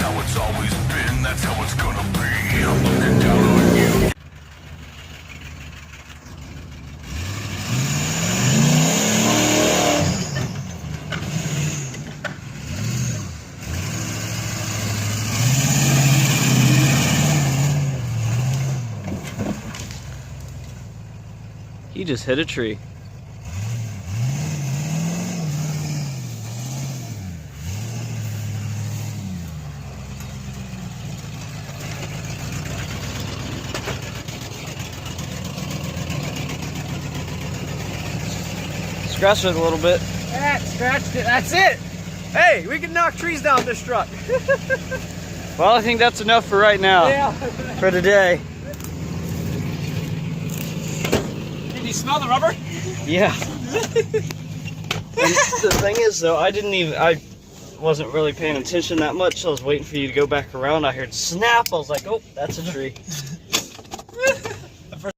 how it's always been, that's how it's gonna be. I'm looking down on you. He just hit a tree. Scratched it a little bit. That scratched it. That's it. Hey, we can knock trees down with this truck. Well, I think that's enough for right now. Yeah. For today. Did you smell the rubber? Yeah. And the thing is, though, I wasn't really paying attention that much. I was waiting for you to go back around. I heard snap. I was like, oh, that's a tree.